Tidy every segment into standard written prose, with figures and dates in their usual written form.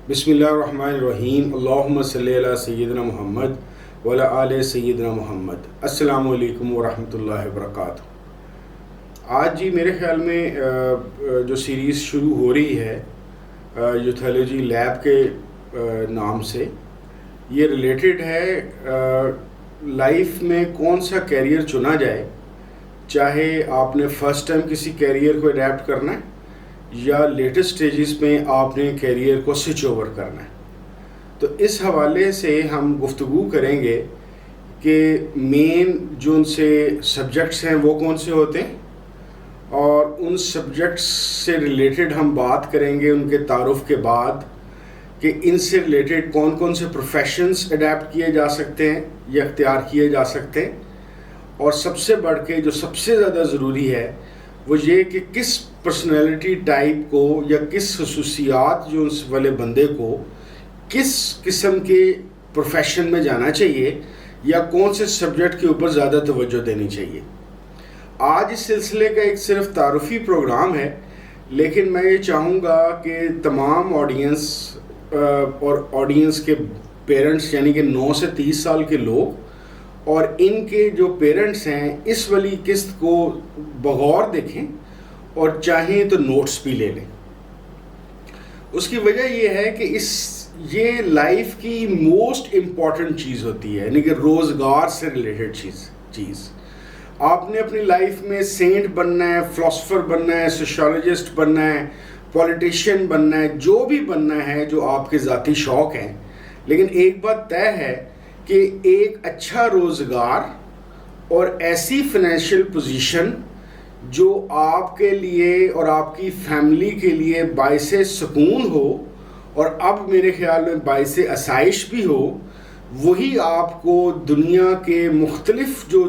بسم اللہ الرحمن الرحیم، اللہم صلی علی سیدنا محمد وعلی آل سیدنا محمد۔ السلام علیکم ورحمۃ اللہ وبرکاتہ۔ آج جی میرے خیال میں جو سیریز شروع ہو رہی ہے یوتھالوجی لیب کے نام سے، یہ ریلیٹڈ ہے لائف میں کون سا کیریئر چنا جائے، چاہے آپ نے فرسٹ ٹائم کسی کیریئر کو اڈیپٹ کرنا ہے یا لیٹسٹ سٹیجز میں آپ نے کیریئر کو سوئچ اوور کرنا ہے۔ تو اس حوالے سے ہم گفتگو کریں گے کہ مین جو ان سے سبجیکٹس ہیں وہ کون سے ہوتے ہیں، اور ان سبجیکٹس سے ریلیٹڈ ہم بات کریں گے ان کے تعارف کے بعد کہ ان سے ریلیٹڈ کون کون سے پروفیشنز اڈیپٹ کیے جا سکتے ہیں یا اختیار کیے جا سکتے ہیں، اور سب سے بڑھ کے جو سب سے زیادہ ضروری ہے وہ یہ کہ کس پرسنالٹی ٹائپ کو یا کس خصوصیات جو اس والے بندے کو کس قسم کے پروفیشن میں جانا چاہیے یا کون سے سبجیکٹ کے اوپر زیادہ توجہ دینی چاہیے۔ آج اس سلسلے کا ایک صرف تعارفی پروگرام ہے، لیکن میں یہ چاہوں گا کہ تمام آڈینس کے پیرنٹس یعنی کہ 9 سے 30 سال کے لوگ اور ان کے جو پیرنٹس ہیں اس والی قسط کو بغور دیکھیں اور چاہیں تو نوٹس بھی لے لیں۔ اس کی وجہ یہ ہے کہ یہ لائف کی موسٹ امپورٹنٹ چیز ہوتی ہے، یعنی کہ روزگار سے ریلیٹڈ چیز۔ آپ نے اپنی لائف میں سینٹ بننا ہے، فلاسفر بننا ہے، سوشالوجسٹ بننا ہے، پولیٹیشین بننا ہے، جو بھی بننا ہے جو آپ کے ذاتی شوق ہیں، لیکن ایک بات طے ہے کہ ایک اچھا روزگار اور ایسی فائنینشیل پوزیشن جو آپ کے لیے اور آپ کی فیملی کے لیے باعث سکون ہو اور اب میرے خیال میں باعث آسائش بھی ہو، وہی آپ کو دنیا کے مختلف جو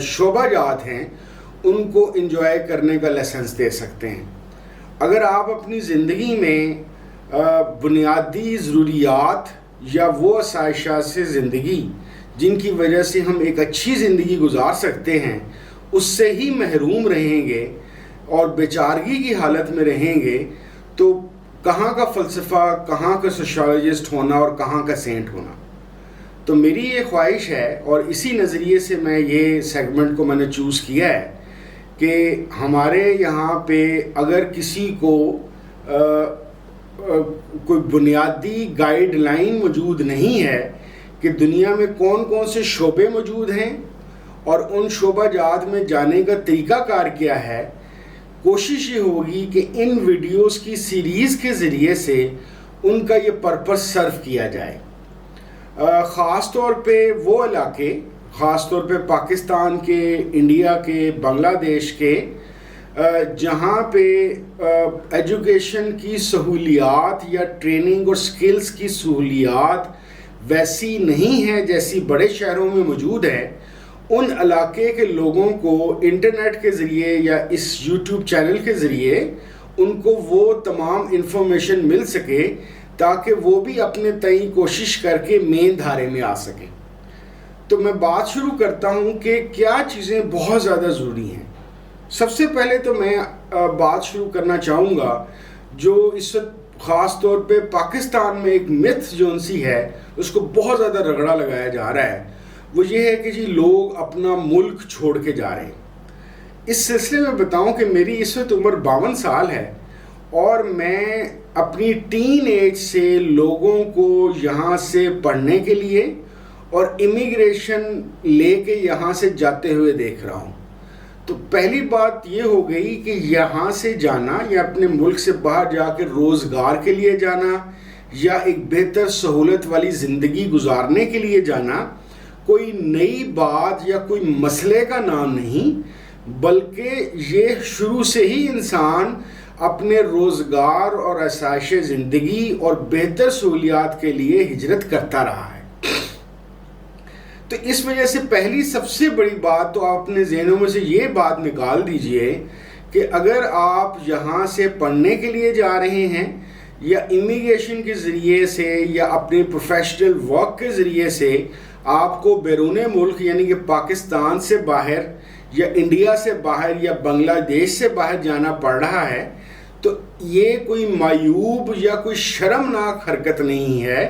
شعبہ جات ہیں ان کو انجوائے کرنے کا لائسنس دے سکتے ہیں۔ اگر آپ اپنی زندگی میں بنیادی ضروریات یا وہ آسائشات سے زندگی جن کی وجہ سے ہم ایک اچھی زندگی گزار سکتے ہیں اس سے ہی محروم رہیں گے اور بیچارگی کی حالت میں رہیں گے، تو کہاں کا فلسفہ، کہاں کا سوشالوجسٹ ہونا اور کہاں کا سینٹ ہونا۔ تو میری یہ خواہش ہے اور اسی نظریے سے میں یہ سیگمنٹ کو میں نے چوز کیا ہے کہ ہمارے یہاں پہ اگر کسی کو کوئی بنیادی گائیڈ لائن موجود نہیں ہے کہ دنیا میں کون کون سے شعبے موجود ہیں اور ان شعبہ جات میں جانے کا طریقہ کار کیا ہے، کوشش یہ ہوگی کہ ان ویڈیوز کی سیریز کے ذریعے سے ان کا یہ پرپس سرو کیا جائے۔ خاص طور پہ وہ علاقے، خاص طور پہ پاکستان کے، انڈیا کے، بنگلہ دیش کے، جہاں پہ ایجوکیشن کی سہولیات یا ٹریننگ اور سکلز کی سہولیات ویسی نہیں ہے جیسی بڑے شہروں میں موجود ہے، ان علاقے کے لوگوں کو انٹرنیٹ کے ذریعے یا اس یوٹیوب چینل کے ذریعے ان کو وہ تمام انفارمیشن مل سکے تاکہ وہ بھی اپنے تئیں کوشش کر کے مین دھارے میں آ سکیں۔ تو میں بات شروع کرتا ہوں کہ کیا چیزیں بہت زیادہ ضروری ہیں۔ سب سے پہلے تو میں بات شروع کرنا چاہوں گا جو اس وقت خاص طور پہ پاکستان میں ایک متھ جو سی ہے اس کو بہت زیادہ رگڑا لگایا جا رہا ہے، وہ یہ ہے کہ جی لوگ اپنا ملک چھوڑ کے جا رہے ہیں۔ اس سلسلے میں بتاؤں کہ میری اس وقت عمر 52 سال ہے اور میں اپنی ٹین ایج سے لوگوں کو یہاں سے پڑھنے کے لیے اور امیگریشن لے کے یہاں سے جاتے ہوئے دیکھ رہا ہوں۔ تو پہلی بات یہ ہو گئی کہ یہاں سے جانا یا اپنے ملک سے باہر جا کے روزگار کے لیے جانا یا ایک بہتر سہولت والی زندگی گزارنے کے لیے جانا کوئی نئی بات یا کوئی مسئلے کا نام نہیں، بلکہ یہ شروع سے ہی انسان اپنے روزگار اور آسائش زندگی اور بہتر سہولیات کے لیے ہجرت کرتا رہا ہے۔ تو اس وجہ سے پہلی سب سے بڑی بات تو آپ اپنے ذہنوں میں سے یہ بات نکال دیجئے کہ اگر آپ یہاں سے پڑھنے کے لیے جا رہے ہیں یا امیگریشن کے ذریعے سے یا اپنے پروفیشنل ورک کے ذریعے سے آپ کو بیرون ملک یعنی کہ پاکستان سے باہر یا انڈیا سے باہر یا بنگلہ دیش سے باہر جانا پڑ رہا ہے، تو یہ کوئی معیوب یا کوئی شرمناک حرکت نہیں ہے،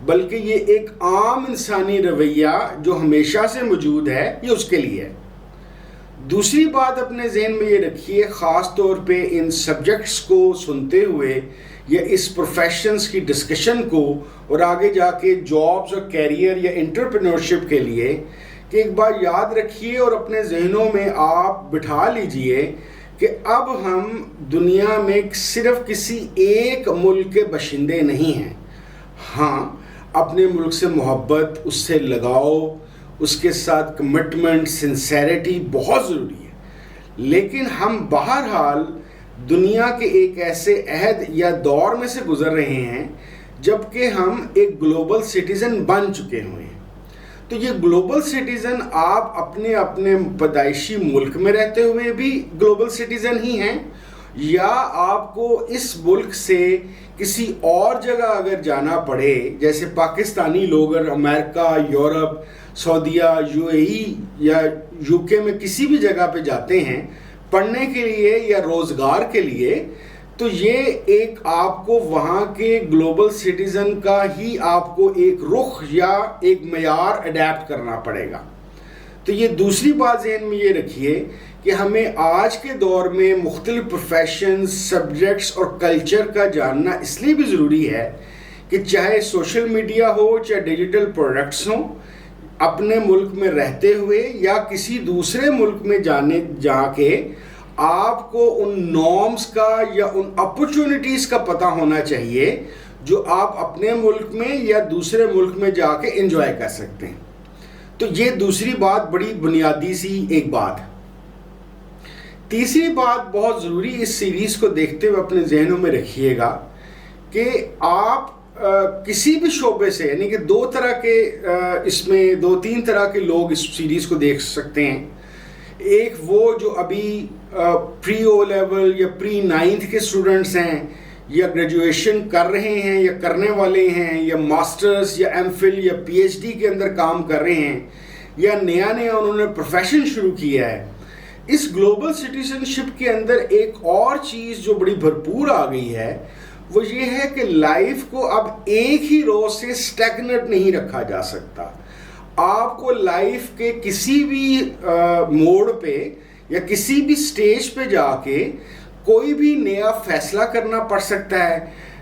بلکہ یہ ایک عام انسانی رویہ جو ہمیشہ سے موجود ہے، یہ اس کے لیے ہے۔ دوسری بات اپنے ذہن میں یہ رکھیے، خاص طور پہ ان سبجیکٹس کو سنتے ہوئے یا اس پروفیشنز کی ڈسکشن کو اور آگے جا کے جابز اور کیریئر یا انٹرپرینورشپ کے لیے، کہ ایک بات یاد رکھیے اور اپنے ذہنوں میں آپ بٹھا لیجئے کہ اب ہم دنیا میں صرف کسی ایک ملک کے باشندے نہیں ہیں۔ ہاں، اپنے ملک سے محبت، اس سے لگاؤ، اس کے ساتھ کمٹمنٹ، سنسیریٹی بہت ضروری ہے، لیکن ہم بہرحال دنیا کے ایک ایسے عہد یا دور میں سے گزر رہے ہیں جبکہ ہم ایک گلوبل سٹیزن بن چکے ہوئے ہیں۔ تو یہ گلوبل سٹیزن آپ اپنے اپنے پیدائشی ملک میں رہتے ہوئے بھی گلوبل سٹیزن ہی ہیں، یا آپ کو اس ملک سے کسی اور جگہ اگر جانا پڑے، جیسے پاکستانی لوگ اگر امریکہ، یورپ، سعودیہ، یو اے ای یا یو کے میں کسی بھی جگہ پہ جاتے ہیں پڑھنے کے لیے یا روزگار کے لیے، تو یہ ایک آپ کو وہاں کے گلوبل سٹیزن کا ہی آپ کو ایک رخ یا ایک معیار اڈیپٹ کرنا پڑے گا۔ تو یہ دوسری بات ذہن میں یہ رکھیے کہ ہمیں آج کے دور میں مختلف پروفیشنز، سبجیکٹس اور کلچر کا جاننا اس لیے بھی ضروری ہے کہ چاہے سوشل میڈیا ہو، چاہے ڈیجیٹل پروڈکٹس ہوں، اپنے ملک میں رہتے ہوئے یا کسی دوسرے ملک میں جا کے آپ کو ان نارمز کا یا ان اپرچونٹیز کا پتہ ہونا چاہیے جو آپ اپنے ملک میں یا دوسرے ملک میں جا کے انجوائے کر سکتے ہیں۔ تو یہ دوسری بات بڑی بنیادی سی ایک بات ہے۔ تیسری بات بہت ضروری اس سیریز کو دیکھتے ہوئے اپنے ذہنوں میں رکھیے گا کہ آپ کسی بھی شعبے سے، یعنی کہ اس میں دو تین طرح کے لوگ اس سیریز کو دیکھ سکتے ہیں۔ ایک وہ جو ابھی پری او لیول یا پری 9th کے اسٹوڈنٹس ہیں، یا گریجویشن کر رہے ہیں یا کرنے والے ہیں، یا ماسٹرز یا ایم فل یا پی ایچ ڈی کے اندر کام کر رہے ہیں، یا نیا انہوں نے پروفیشن شروع کیا ہے۔ اس گلوبل سٹیزن شپ کے اندر ایک اور چیز جو بڑی بھرپور آ گئی ہے وہ یہ ہے کہ لائف کو اب ایک ہی رو سے سٹیگنٹ نہیں رکھا جا سکتا۔ آپ کو لائف کے کسی بھی موڑ پہ یا کسی بھی سٹیج پہ جا کے کوئی بھی نیا فیصلہ کرنا پڑ سکتا ہے،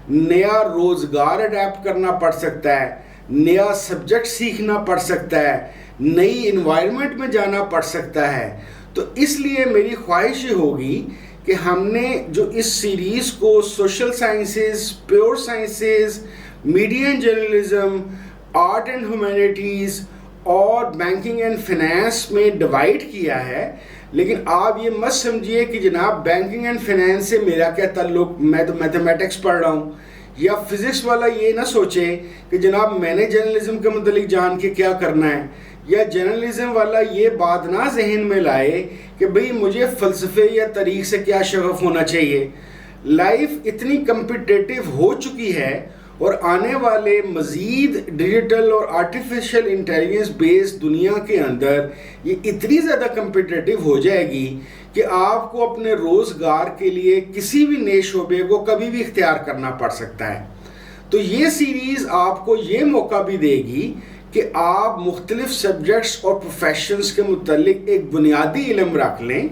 نیا روزگار اڈیپٹ کرنا پڑ سکتا ہے، نیا سبجیکٹ سیکھنا پڑ سکتا ہے، نئی انوائرمنٹ میں جانا پڑ سکتا ہے۔ تو اس لیے میری خواہش یہ ہوگی کہ ہم نے جو اس سیریز کو social sciences, pure sciences, media and journalism, art and humanities اور بینکنگ اینڈ فائنانس میں ڈیوائیڈ کیا ہے، لیکن آپ یہ مت سمجھیے کہ جناب بینکنگ اینڈ فائنانس سے میرا کیا تعلق، میں تو میتھمیٹکس پڑھ رہا ہوں، یا فزکس والا یہ نہ سوچے کہ جناب میں نے جرنلزم کے متعلق جان کے کیا کرنا ہے، یا جرنلزم والا یہ بات نہ ذہن میں لائے کہ بھئی مجھے فلسفے یا تاریخ سے کیا شغف ہونا چاہیے۔ لائف اتنی کمپٹیٹیو ہو چکی ہے اور آنے والے مزید ڈیجیٹل اور آرٹیفیشل انٹیلیجنس بیس دنیا کے اندر یہ اتنی زیادہ کمپٹیٹیو ہو جائے گی کہ آپ کو اپنے روزگار کے لیے کسی بھی نئے شعبے کو کبھی بھی اختیار کرنا پڑ سکتا ہے۔ تو یہ سیریز آپ کو یہ موقع بھی دے گی کہ آپ مختلف سبجیکٹس اور پروفیشنز کے متعلق ایک بنیادی علم رکھ لیں،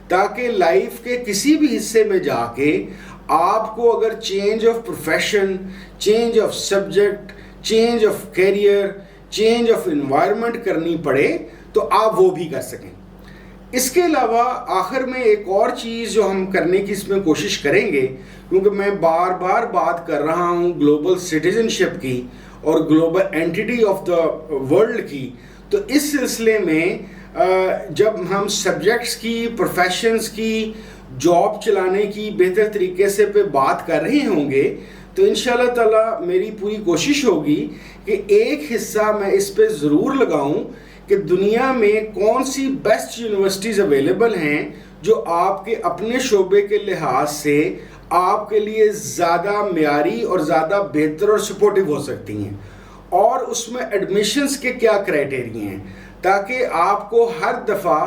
تاکہ لائف کے کسی بھی حصے میں جا کے آپ کو اگر change of profession, change of subject, change of career, change of environment کرنی پڑے تو آپ وہ بھی کر سکیں۔ اس کے علاوہ آخر میں ایک اور چیز جو ہم کرنے کی اس میں کوشش کریں گے، کیونکہ میں بار بار بات کر رہا ہوں گلوبل سٹیزن شپ کی اور global entity of the world کی، تو اس سلسلے میں جب ہم سبجیکٹس کی، پروفیشنز کی، جاب چلانے کی بہتر طریقے سے پہ بات کر رہے ہوں گے تو انشاءاللہ تعالی میری پوری کوشش ہوگی کہ ایک حصہ میں اس پہ ضرور لگاؤں کہ دنیا میں کون سی بیسٹ یونیورسٹیز اویلیبل ہیں جو آپ کے اپنے شعبے کے لحاظ سے آپ کے لیے زیادہ معیاری اور زیادہ بہتر اور سپورٹیو ہو سکتی ہیں، اور اس میں ایڈمیشنز کے کیا کرائٹیریا ہیں، تاکہ آپ کو ہر دفعہ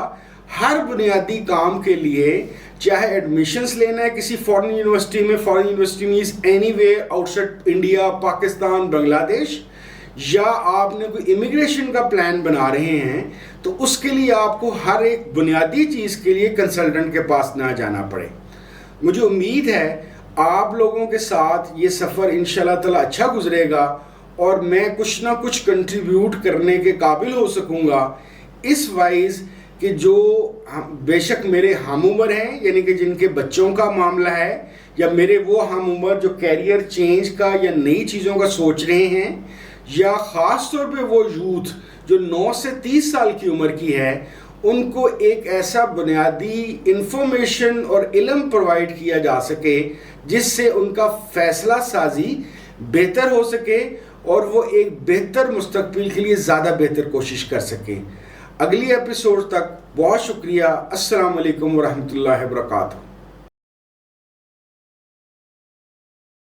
ہر بنیادی کام کے لیے چاہے ایڈمیشنس لینا ہے کسی فورن یونیورسٹی میں، foreign university means anyway outside India, Pakistan, Bangladesh, یا آپ نے کوئی امیگریشن کا پلان بنا رہے ہیں، تو اس کے لیے آپ کو ہر ایک بنیادی چیز کے لیے کنسلٹنٹ کے پاس نہ جانا پڑے۔ مجھے امید ہے آپ لوگوں کے ساتھ یہ سفر انشاءاللہ تعالی اچھا گزرے گا اور میں کچھ نہ کچھ کنٹریبیوٹ کرنے کے قابل ہو سکوں گا، اس وائز کہ جو بے شک میرے ہم عمر ہیں، یعنی کہ جن کے بچوں کا معاملہ ہے، یا میرے وہ ہم عمر جو کیریئر چینج کا یا نئی چیزوں کا سوچ رہے ہیں، یا خاص طور پہ وہ یوتھ جو 9 سے 30 سال کی عمر کی ہے، ان کو ایک ایسا بنیادی انفارمیشن اور علم پرووائڈ کیا جا سکے جس سے ان کا فیصلہ سازی بہتر ہو سکے اور وہ ایک بہتر مستقبل کے لیے زیادہ بہتر کوشش کر سکیں۔ اگلی ایپیسوڈ تک بہت شکریہ۔ السلام علیکم ورحمۃ اللہ وبرکاتہ۔